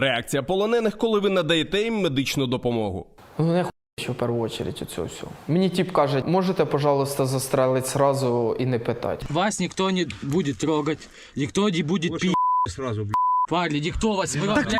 Реакція полонених, коли ви надаєте їм медичну допомогу. Ну, не що в першу чергу оцього всього. Мені тип каже, можете, пожалуйста, застрелити сразу і не питати. Вас никто не будет трогать, никто не будет пить. Сразу, Парни, никто вас не будет.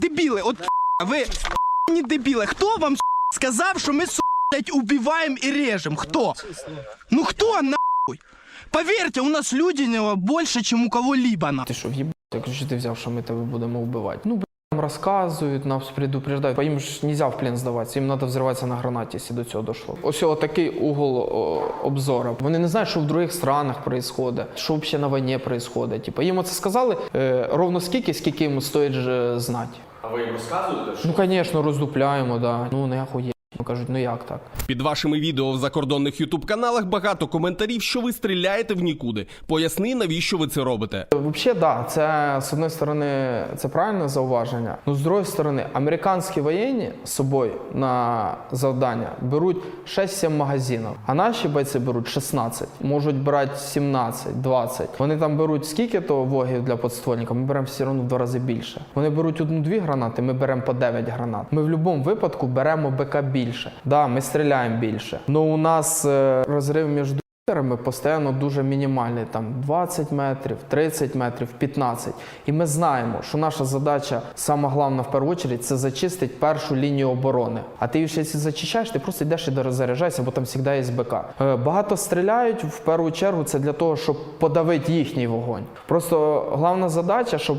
Дебіли, от ви не дебіли. Хто вам сказав, що ми убиваємо і режемо? Хто? Ну хто нахуй? Повірте, у нас людяного більше, ніж у кого-либо. Ти що, в'їбати, якщо ти взяв, що ми тебе будемо вбивати? Ну, нам розказують, нас предупреждають. По їм ж нельзя в плен здаватися, їм треба взриватися на гранаті, якщо до цього дійшло. Ось такий угол обзору. Вони не знають, що в інших странах відбувається, що взагалі на війні відбувається. Типу, їм оце сказали ровно скільки їм стоїть знати. А ви їм розказуєте? Ну, звісно, роздупляємо, да. Ну, не ахуєнно. Кажуть, ну як так? Під вашими відео в закордонних ютуб-каналах багато коментарів, що ви стріляєте в нікуди. Поясни, навіщо ви це робите. Взагалі, да, це, з однієї сторони, це правильне зауваження. Ну, з іншої сторони, американські воєнні з собою на завдання беруть 6-7 магазинів, а наші бойці беруть 16, можуть брати 17, 20. Вони там беруть скільки-то вогів для подствольника, ми беремо все одно в 2 рази більше. Вони беруть 1-2 гранати, ми беремо по 9 гранат. Ми в будь-якому випадку беремо БК більше. Да, ми стріляємо більше. Но у нас розрив між літерами постійно дуже мінімальний. Там 20 метрів, 30 метрів, 15. І ми знаємо, що наша задача, сама головна в першу чергу, це зачистити першу лінію оборони. А ти її ще зачищаєш, ти просто йдеш і дорозаряджаєшся, бо там завжди є БК. Багато стріляють, в першу чергу, це для того, щоб подавити їхній вогонь. Просто головна задача, щоб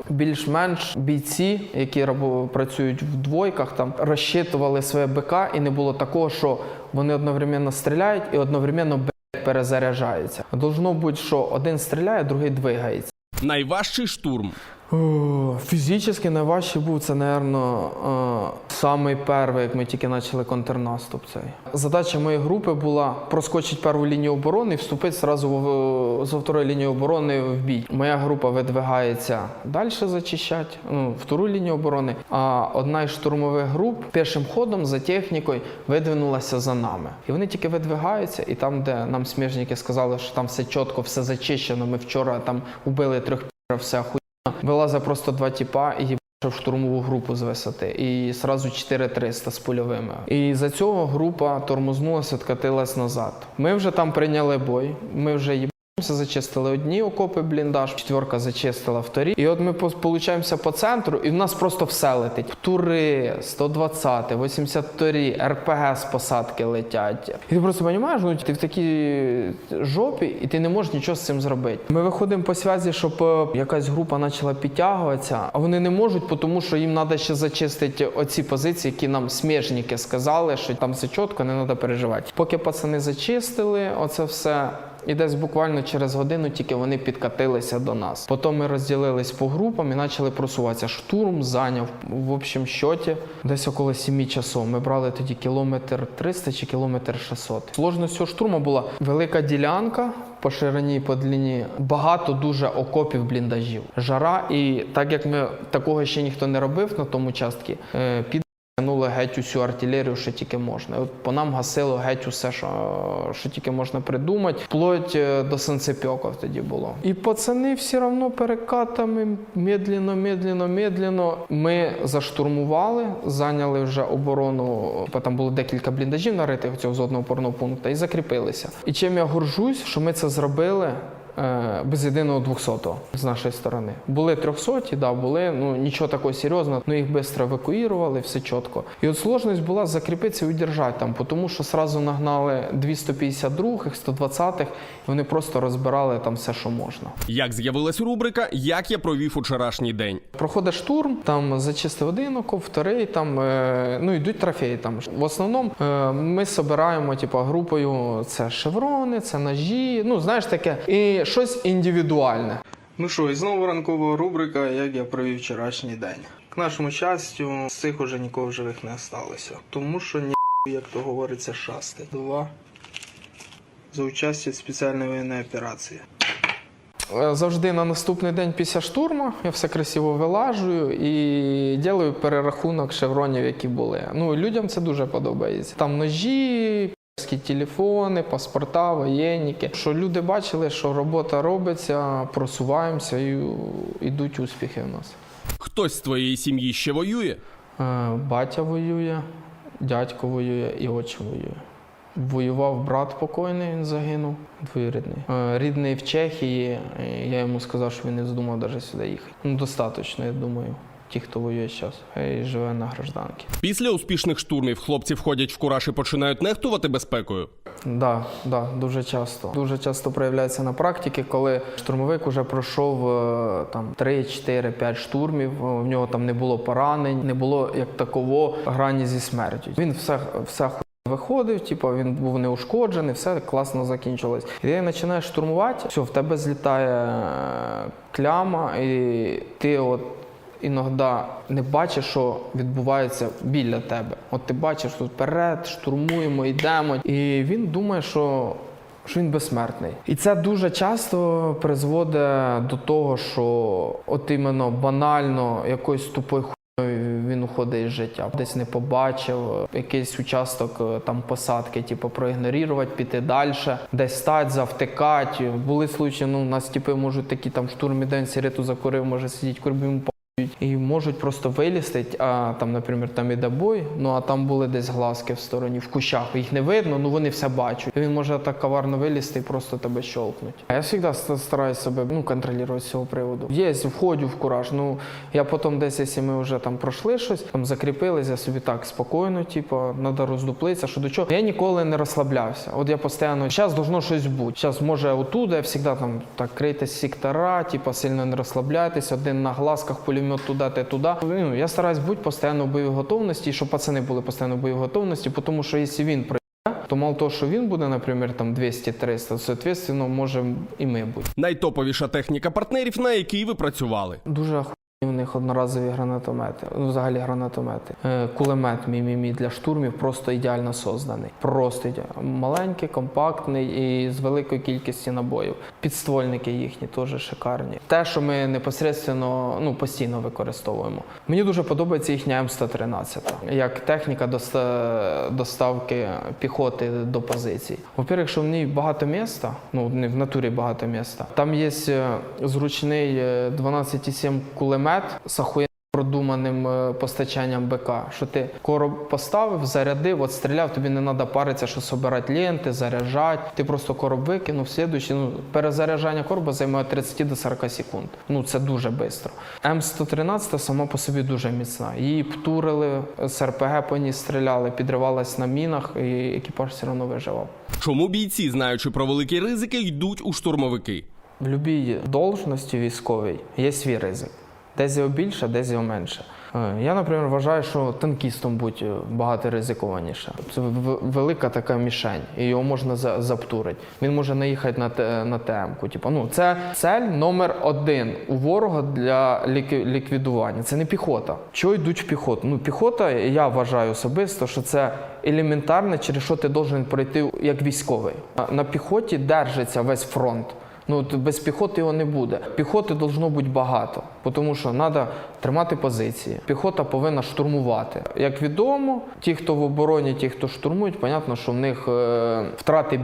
більш-менш бійці, які працюють в двойках, там, розчитували своє БК і не було такого, що вони одновременно стріляють і одновременно перезаряджається. Должно бути, що один стріляє, другий двигається. Найважчий штурм. Фізично найважчий був це, мабуть, самий перший, як ми тільки почали контрнаступ цей. Задача моєї групи була проскочити першу лінію оборони і вступити одразу зі второї лінії оборони в бій. Моя група видвигається далі зачищати, втору лінію оборони, а одна із штурмових груп першим ходом за технікою видвинулася за нами. І вони тільки видвигаються, і там, де нам сміжники сказали, що там все чітко, все зачищено, ми вчора там убили 3 пірів, все охуєнно. Вилазить просто 2 тіпа і їбав штурмову групу з висоти. І одразу 4300 з польовими. І за цього група тормознулася, відкатилась назад. Ми вже там прийняли бой, ми вже їбався, зачистили одні окопи, бліндаж, 4 зачистила вторі. І от ми получаємося по центру, і в нас просто все летить. Тури, 120, 82, РПГ з посадки летять. І ти просто розумієш, ну, ти в такій жопі, і ти не можеш нічого з цим зробити. Ми виходимо по зв'язі, щоб якась група почала підтягуватися, а вони не можуть, тому що їм треба ще зачистити оці позиції, які нам сміжники сказали, що там все чітко, не треба переживати. Поки пацани зачистили оце все, і десь буквально через годину тільки вони підкатилися до нас. Потім ми розділились по групам і почали просуватися. Штурм зайняв в общем счеті десь около 7 часов. Ми брали тоді кілометр 300 чи кілометр 600. Сложність цього штурму була велика ділянка по ширині і по длині, багато дуже окопів, бліндажів. Жара, і так як такого ще ніхто не робив на тому участку, тягнули геть усю артилерію, що тільки можна. От по нам гасило геть усе, що тільки можна придумати. Вплоть до санцепьоків тоді було. І пацани все одно перекатами, медленно. Ми заштурмували, зайняли вже оборону, там було декілька бліндажів наритих цього зонного опорного пункту, і закріпилися. І чим я горжусь, що ми це зробили без єдиного 200-го з нашої сторони. Були 300-ті, да, були, ну нічого такого серйозного, ну їх швидко евакуювали, все чітко. І от складність була закріпитися і удержати там, тому що одразу нагнали 252-х, 120-х, і вони просто розбирали там все, що можна. Як з'явилась рубрика «Як я провів вчорашній день». Проходить штурм, там зачистив один окоп, вторий, там, ну йдуть трофеї там. В основному ми збираємо, групою, це шеврони, це ножі, ну знаєш таке, і щось індивідуальне. Ну що, і знову ранкова рубрика «Як я провів вчорашній день». К нашому щастю, з цих уже нікого в живих не залишилося. Тому що як то говориться, шасти. 2. За участю в спеціальній воєнній операції. Завжди на наступний день після штурму я все красиво вилажую і роблю перерахунок шевронів, які були. Ну, людям це дуже подобається. Там ножі, телефони, паспорта, воєнники. Що люди бачили, що робота робиться, просуваємося і йдуть успіхи в нас. Хтось з твоєї сім'ї ще воює? Батя воює, дядько воює і отчим воює. Воював брат покойний, він загинув, двоюрідний. Рідний в Чехії, я йому сказав, що він не вздумав навіть сюди їхати. Ну, достатньо, я думаю, ті, хто воює зараз, і живе на гражданці. Після успішних штурмів хлопці входять в кураж і починають нехтувати безпекою? Да, дуже часто. Дуже часто проявляється на практиці, коли штурмовик вже пройшов там 3, 4, 5 штурмів, в нього там не було поранень, не було як таково грані зі смертю. Він все виходив, він був неушкоджений, все класно закінчилось. І ти починаєш штурмувати, все, в тебе злітає кляма, і ти іноді не бачиш, що відбувається біля тебе. От ти бачиш, тут вперед, штурмуємо, йдемо. І він думає, що він безсмертний. І це дуже часто призводить до того, що от іменно банально якоюсь тупою він уходить із життя. Десь не побачив, якийсь участок там посадки, проігнорувати, піти далі, десь стати, завтикати. Були случаї, у нас можуть такі там штурмі день сигарету закурив, може сидіти, курбі і можуть просто вилізти, а там, наприклад, там іде бой, а там були десь глазки в стороні, в кущах, їх не видно, вони все бачать. І він може так коварно вилізти і просто тебе щолкнуть. Я завжди стараюся себе контролювати з цього приводу. Є, входжу в кураж, я потім десь, якщо ми вже там пройшли щось, там закріпились, я собі так спокійно, треба роздуплитися, що до чого. Я ніколи не розслаблявся. От я постійно, зараз должно щось бути. Зараз може отуда, я завжди там так крийте сектора, сильно не розслабляйтесь, один на глазках, пулемет туди. Я стараюсь бути постійно в бойовій готовності, щоб пацани були постійно в бойовій готовності, тому що якщо він прийде, то мало того, що він буде, наприклад, там 200-300, то, соответственно, можемо і ми бути. Найтоповіша техніка партнерів, на якій ви працювали? Дуже у них одноразові гранатомети, взагалі гранатомети. Кулемет мі для штурмів просто ідеально созданий. Просто ідеально. Маленький, компактний і з великою кількістю набоїв. Підствольники їхні теж шикарні. Те, що ми непосередньо, постійно використовуємо. Мені дуже подобається їхня М113, як техніка доставки піхоти до позицій. Во-первых, що в ній багато міста, в натурі багато міста. Там є зручний 12,7 кулемет, з охуєнно продуманим постачанням БК, що ти короб поставив, зарядив, стріляв, тобі не треба паритися, що збирати ленти, заряджати, ти просто короб викинув, слідуючий, перезаряджання короба займає 30 до 40 секунд. Це дуже швидко. М113 сама по собі дуже міцна. Її птурили, з РПГ по ній стріляли, підривалась на мінах, і екіпаж все одно виживав. Чому бійці, знаючи про великі ризики, йдуть у штурмовики? В будь-якій должності військовій є свій ризик. Десь його більше, десь його менше. Я, наприклад, вважаю, що танкістом бути багато ризикованіше. Це велика така мішень, і його можна заптурити. Він може наїхати на ТМ-ку. Це цель номер 1 у ворога для ліквідування. Це не піхота. Чого йдуть в піхоту? Піхота, я вважаю особисто, що це елементарне, через що ти повинен пройти як військовий. На піхоті держиться весь фронт. Без піхоти його не буде. Піхоти должно бути багато, тому що треба тримати позиції. Піхота повинна штурмувати. Як відомо, ті, хто в обороні, ті, хто штурмують, зрозуміло, що в них втрати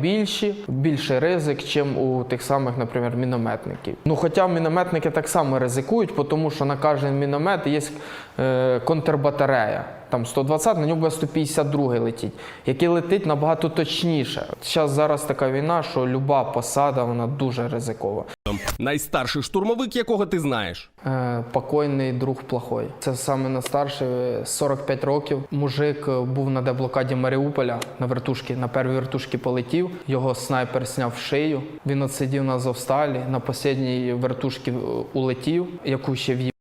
більший ризик, ніж у тих самих, наприклад, мінометників. Хоча мінометники так само ризикують, тому що на кожен міномет є контрбатарея. Там 120, на нього буде 152 летить, який летить набагато точніше. Зараз така війна, що люба посада, вона дуже ризикова. Найстарший штурмовик, якого ти знаєш? Покойний друг плохой. Це саме найстарший, 45 років. Мужик був на деблокаді Маріуполя, на первій вертушці полетів, його снайпер зняв шию, він отсидів на Азовсталі, на останній вертушці улетів, яку ще в'їбали.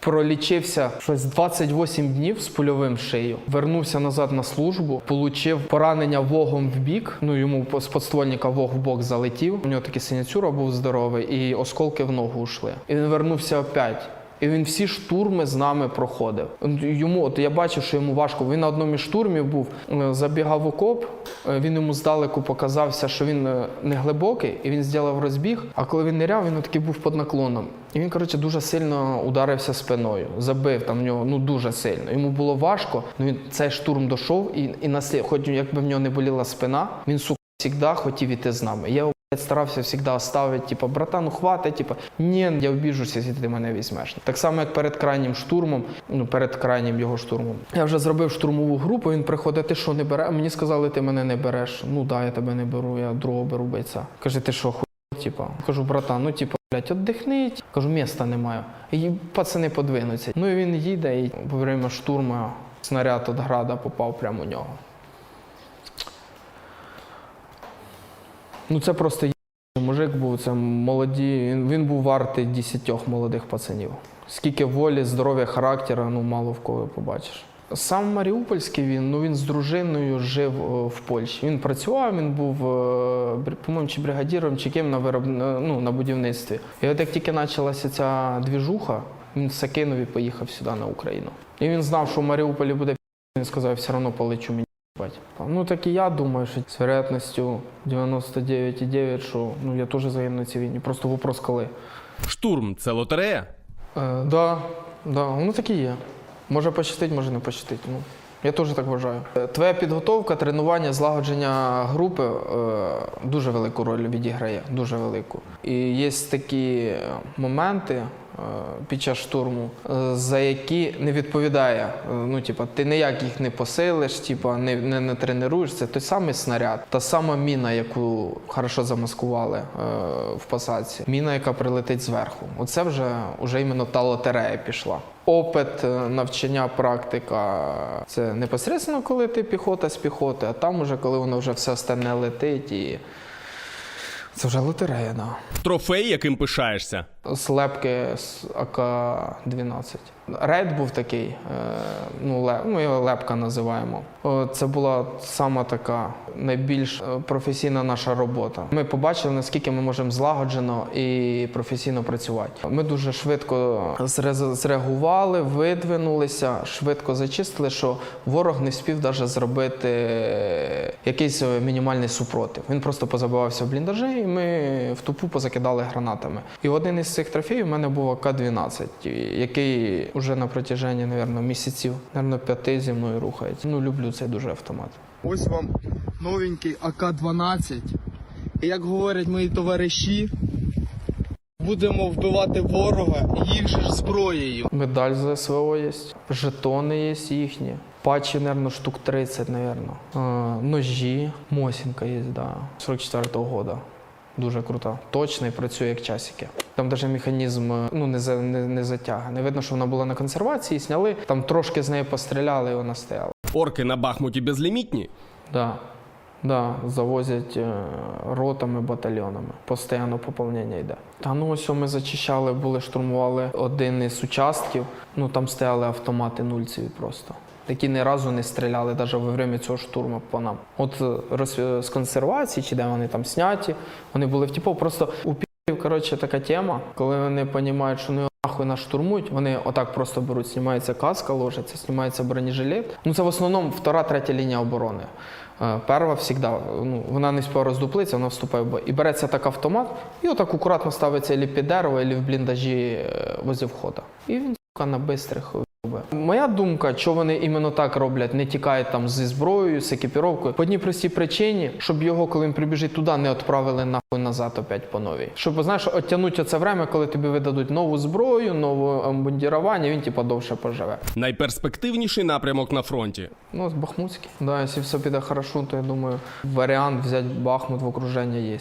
Пролічився щось 28 днів з польовим шию, вернувся назад на службу, отримав поранення вогом в бік, йому з подствольника вог в бок залетів, у нього такий синяцюра був здоровий і осколки в ногу йшли. І він вернувся опять. І він всі штурми з нами проходив. Я бачив, що йому важко. Він на одному із штурмів був, забігав в окоп, він йому здалеку показався, що він не глибокий, і він зробив розбіг. А коли він ниряв, він такий був під наклоном. І він, дуже сильно ударився спиною. Забив там в нього, дуже сильно. Йому було важко, він цей штурм дійшов, і хоч якби в нього не боліла спина, він, завжди хотів іти з нами. Я його старався завжди оставити, типу, братан, ну хватить, типу, ні, я обіжуся, якщо ти мене візьмеш. Так само, як перед крайнім штурмом, ну, перед крайнім його штурмом. Я вже зробив штурмову групу, він приходить, ти що, не береш? Мені сказали, ти мене не береш. Ну, да, я тебе не беру, я другого беру бойця. Каже, ти що, хуй, типу? Кажу, братан, ну, типу, блядь, отдихніть. Кажу, міста немає. І пацани подвинуться. Ну, і він їде, і во время штурму снаряд від града попав прямо у нього. Ну, це просто мужик був, це молоді, він був вартий 10 молодих пацанів. Скільки волі, здоров'я, характеру, ну, мало в кого побачиш. Сам Маріупольський він з дружиною жив в Польщі. Він працював, він був, по-моєму, чи бригадіром, чи ким на будівництві. І от як тільки почалася ця двіжуха, він все кинув і поїхав сюди, на Україну. І він знав, що в Маріуполі буде він сказав, все одно полечу мені. Ну так і я думаю, що з вероятністю 99,9, що ну, я теж загину на цій війні. Просто вопрос коли. Штурм – це лотерея? Да, воно так і є. Може пощастить, може не пощастить. Ну, я теж так вважаю. Твоя підготовка, тренування, злагодження групи дуже велику роль відіграє, дуже велику. І є такі моменти під час штурму, за які не відповідає. Ну, типа, ти ніяк їх не посилиш, типа, не тренуєш. Це той самий снаряд, та сама міна, яку хорошо замаскували в посадці. Міна, яка прилетить зверху. Оце вже іменно та лотерея пішла. Опит, навчання, практика – це непосередньо, коли ти піхота з піхоти, а там уже, коли воно вже все остальне летить, і це вже лотерея, да. Трофей, яким пишаєшся? Слепки з АК-12. Рейд був такий, ми його лепка називаємо. Це була сама така найбільш професійна наша робота. Ми побачили, наскільки ми можемо злагоджено і професійно працювати. Ми дуже швидко зреагували, видвинулися, швидко зачистили, що ворог не встиг навіть зробити якийсь мінімальний супротив. Він просто позабивався в бліндажі, і ми в тупу позакидали гранатами. І один із цих трофеїв у мене був АК-12, який вже на протяженні, мабуть, місяців, 5 зі мною рухається. Ну, люблю цей дуже автомат. Ось вам новенький АК-12. І як говорять мої товариші, будемо вбивати ворога їх же ж зброєю. Медаль з СВО є, жетони є їхні. Патчі, мабуть, штук 30, мабуть. Ножі, Мосінка є, да, 44-го року. Дуже крута. Точно і працює як часики. Там навіть механізм не затяганий. Видно, що вона була на консервації, зняли, там трошки з нею постріляли і вона стояла. Орки на Бахмуті безлімітні? Да, завозять ротами, батальйонами. Постійно поповнення йде. Ось ми зачищали, штурмували один із участків. Там стояли автомати нульцеві просто. Які ні разу не стріляли навіть во время цього штурму по нам. От з консервації, чи де вони там зняті, вони були в типу, просто у пі***ів, така тема, коли вони розуміють, що ну нахуй нас штурмують, вони отак просто беруть, знімається каска, ложиться, знімається бронежилет. Це в основному 2-3 лінія оборони. Перша завжди, вона не співає роздуплитися, вона вступає в бой. І береться так автомат, і отак акуратно ставиться або під дерево, або в бліндажі возле входу. І він, на бистрих. Моя думка, що вони іменно так роблять, не тікають там зі зброєю, з екіпіровкою, по одній простій причині, щоб його, коли він прибіжить туди, не відправили нахуй назад опять по новій. Щоб, знаєш, оттягнути оце время, коли тобі видадуть нову зброю, нове обмундірування, він типа довше поживе. Найперспективніший напрямок на фронті? З Бахмутський. Да, якщо все піде хорошо, то я думаю, варіант взяти Бахмут в окруження є.